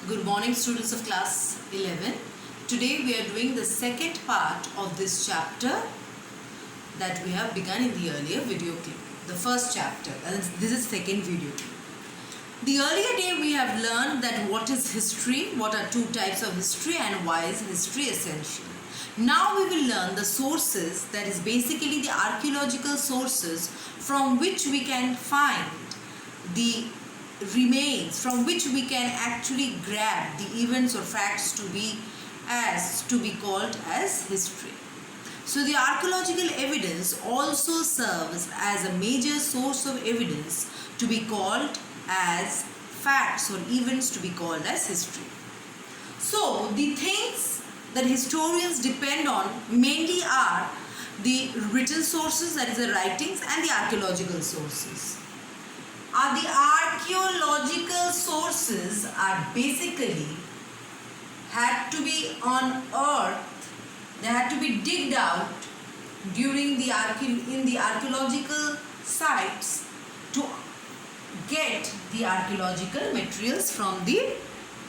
Good morning, students of class 11. Today we are doing the second part of this chapter that we have begun in the earlier video clip. The first chapter, and this is second video clip. The earlier day we have learned that what is history, what are two types of history, and why is history essential. Now we will learn the sources, that is basically the archaeological sources from which we can find the remains, from which we can actually grab the events or facts to be called as history. So the archaeological evidence also serves as a major source of evidence to be called as facts or events to be called as history. So the things that historians depend on mainly are the written sources, that is the writings, and the archaeological sources. The archaeological sources are basically had to be unearthed, they had to be digged out during in the archaeological sites to get the archaeological materials from the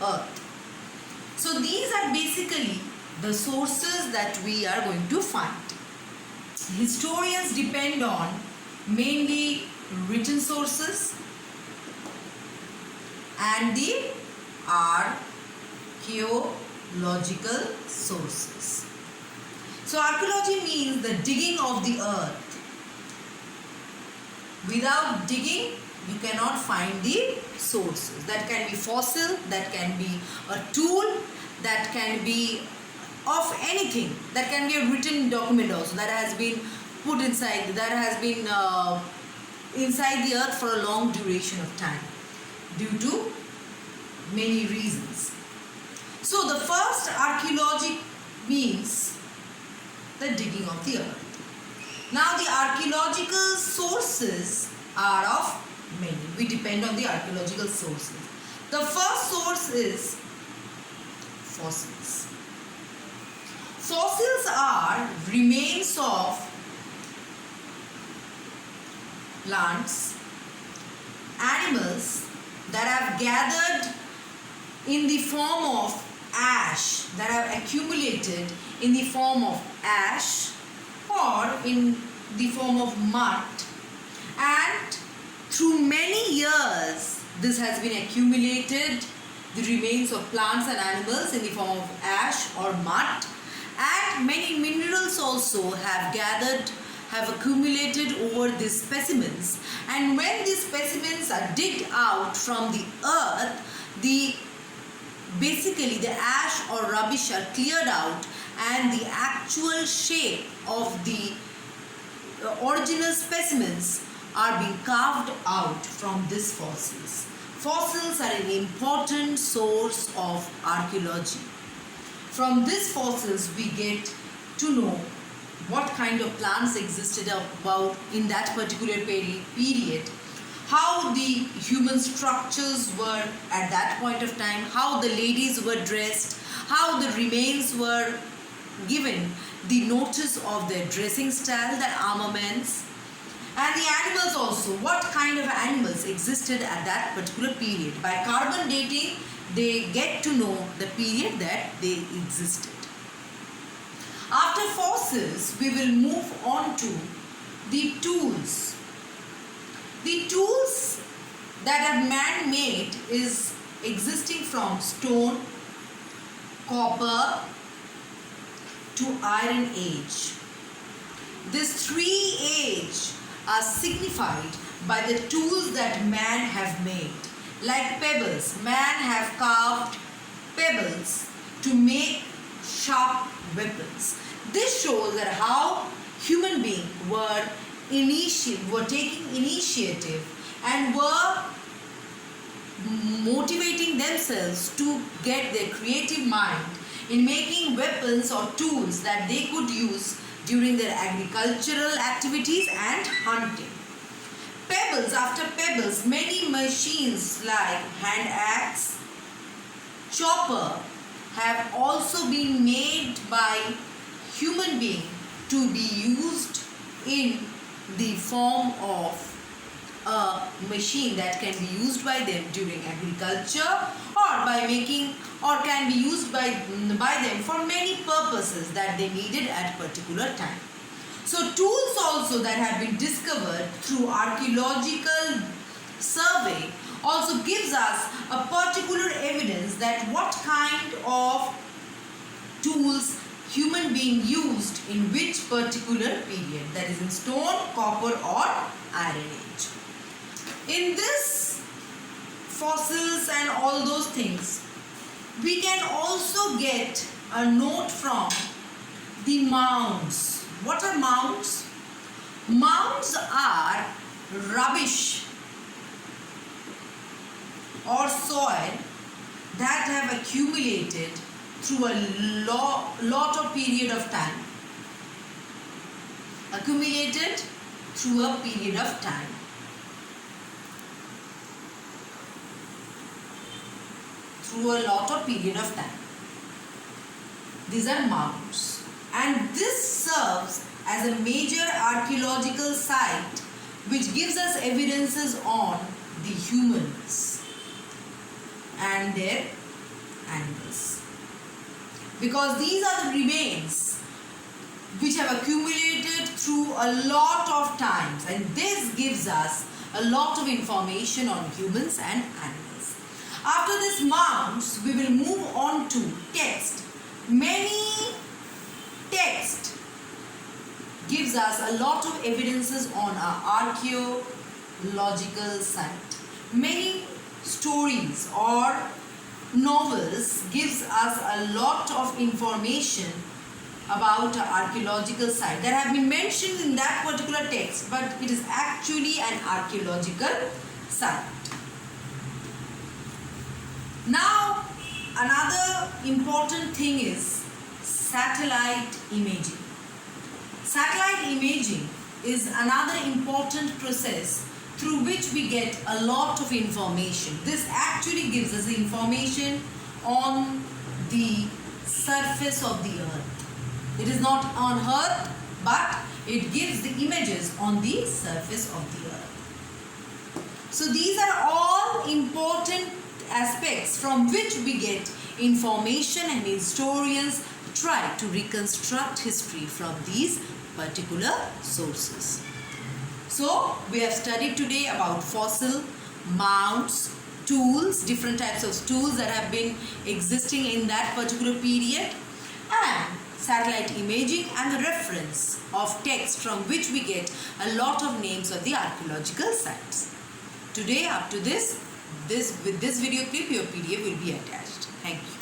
earth. So these are basically the sources that we are going to find. Historians depend on mainly written sources and the archaeological sources. So archaeology means the digging of the earth. Without digging, you cannot find the sources. That can be fossil, that can be a tool, that can be of anything. That can be a written document also that has been put inside, that has been inside the earth for a long duration of time due to many reasons. So the first archaeology means the digging of the earth. Now the archaeological sources are of many. We depend on the archaeological sources. The first source is fossils. Fossils are remains of plants, animals that have gathered in the form of ash, that have accumulated in the form of ash or in the form of mud, and through many years this has been accumulated, the remains of plants and animals in the form of ash or mud, and many minerals also have accumulated over these specimens. And when these specimens are digged out from the earth, basically the ash or rubbish are cleared out and the actual shape of the original specimens are being carved out from these fossils. Fossils are an important source of archaeology. From these fossils we get to know what kind of plants existed about in that particular period, how the human structures were at that point of time, how the ladies were dressed, how the remains were given the notice of their dressing style, their armaments, and the animals also, what kind of animals existed at that particular period. By carbon dating, they get to know the period that they existed. After fossils, we will move on to the tools. The tools that are man-made is existing from stone, copper to iron age. These three ages are signified by the tools that man have made. Like pebbles, man have carved pebbles to make sharp weapons. This shows that how human beings were taking initiative and were motivating themselves to get their creative mind in making weapons or tools that they could use during their agricultural activities and hunting. Pebbles after pebbles, many machines like hand axe, chopper have also been made by human beings to be used in the form of a machine that can be used by them during agriculture, or by making, or can be used by them for many purposes that they needed at particular time. So tools also that have been discovered through archaeological survey also gives us a particular evidence that what kind of tools human being used in which particular period, that is in stone, copper or iron age. In this fossils and all those things, we can also get a note from the mounds. What are mounds? Mounds are rubbish or soil that have accumulated through a lot of period of time. Accumulated through a period of time. Through a lot of period of time. These are mounds. And this serves as a major archaeological site which gives us evidences on the humans and their animals. Because these are the remains which have accumulated through a lot of times, and this gives us a lot of information on humans and animals. After this mounds, we will move on to text. Many text gives us a lot of evidences on our archaeological site. Many stories or novels gives us a lot of information about an archaeological site that have been mentioned in that particular text, but it is actually an archaeological site. Now, another important thing is satellite imaging. Satellite imaging is another important process through which we get a lot of information. This actually gives us information on the surface of the earth. It is not on earth, but it gives the images on the surface of the earth. So these are all important aspects from which we get information, and historians try to reconstruct history from these particular sources. So we have studied today about fossil, mounds, tools, different types of tools that have been existing in that particular period, and satellite imaging and the reference of text from which we get a lot of names of the archaeological sites. Today, up to this, with this video clip, your PDF will be attached. Thank you.